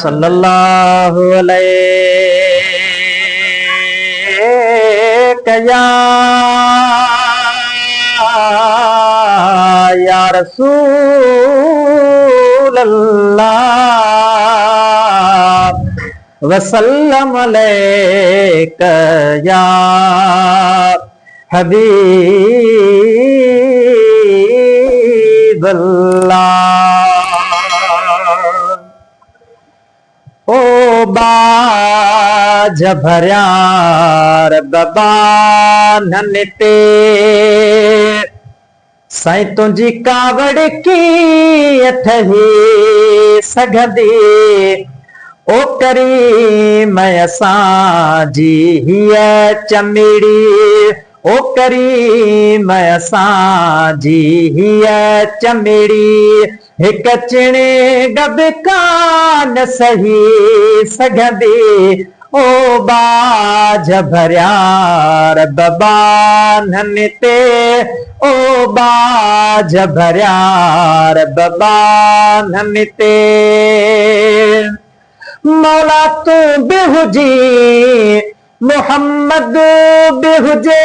सल्लल्लाहु अलैहि या रसूल अल्लाह वसल्लम अलैका या हबीब अल्लाह। ओ बाज भरियार बबानन ते साईं तुंहिंजी कावड़ कीअं ठही सघंदी ओ करीम असांजी हीअ चमिड़ी ओ करीम असांजी हीअ चमिड़ी हिक चिणे गब कान सही सघंदी ओ बाज भरियार बबानन ते ओ बाज भरियार बबानन ते मौला तू बेहुजी मोहम्मद बेहुजे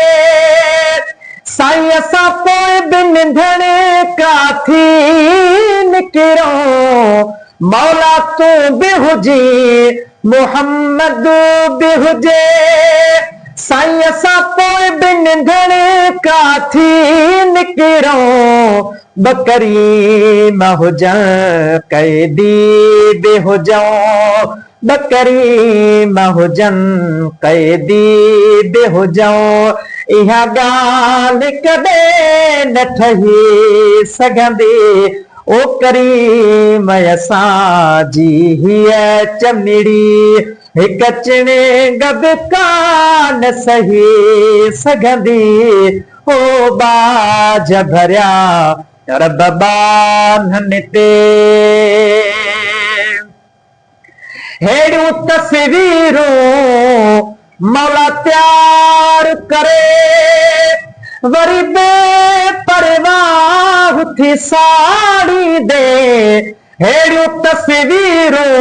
साईं असां पोइ बिन धणे काथी निकिरो मौला तू बेहुजी मोहम्मद बेहुजे साईं असां पोइ बिन धणे काथी निकिरो बकरी महुजन कैदी बेहुजो बकरी महुजन कैदी बेहुजो इहा ॻाल्हि कॾहिं न ठही सघंदी ओ करीम असांजी हीअ चमिड़ी हिक चिणे गब कान सही सघंदी ओ बाज भरिया बबानन ते हेड़ियूं तस्वीरूं मौला तैयार करे वरी बेपरवाह थी साड़ी दे हेड़ियूं तस्वीरूं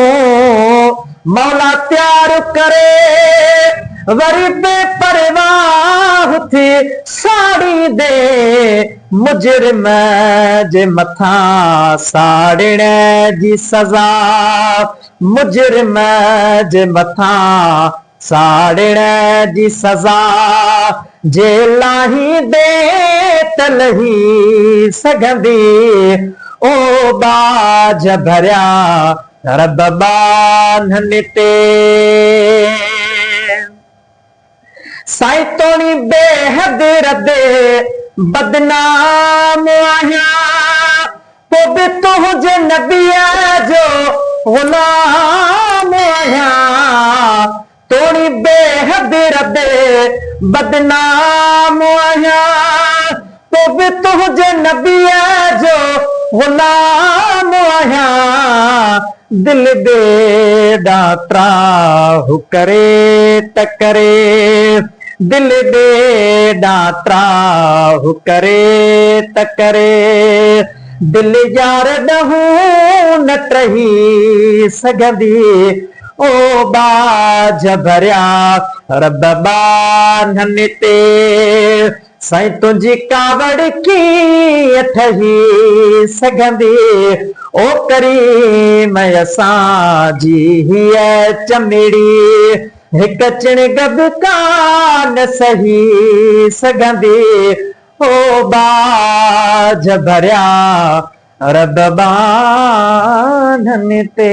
मौला तैयार करे वरी बेपरवाह थी साड़ी दे मुजरिम जे मथां साड़िण जी सज़ा मुजरिम जे मथां साड़िण जी सज़ा जे लाही दे त लही सघंदी ओ बाज भरिया बबानन ते साईं तोणी बेहद रदे बदनाम आहियां पोइ बि तुंहिंजे नबीअ जो ग़ुलाम आहियां तोणी बेहद रदे बदनाम आहियां पोइ बि तुंहिंजे नबीअ जो ग़ुलाम आहियां दिल बे ॾात्राहु करे त करे दिल बे ॾात्राहु करे त करे दिल यार ॾहूं न टही सघंदी ओ बाज भरिया बबानन ते साईं तुंहिंजी कावड़ कीअं ठही सघंदी ओ करीम असांजी हीअ चमिड़ी हिक चिण गब कान सही सघंदी ओ बाज भरिया बबानन ते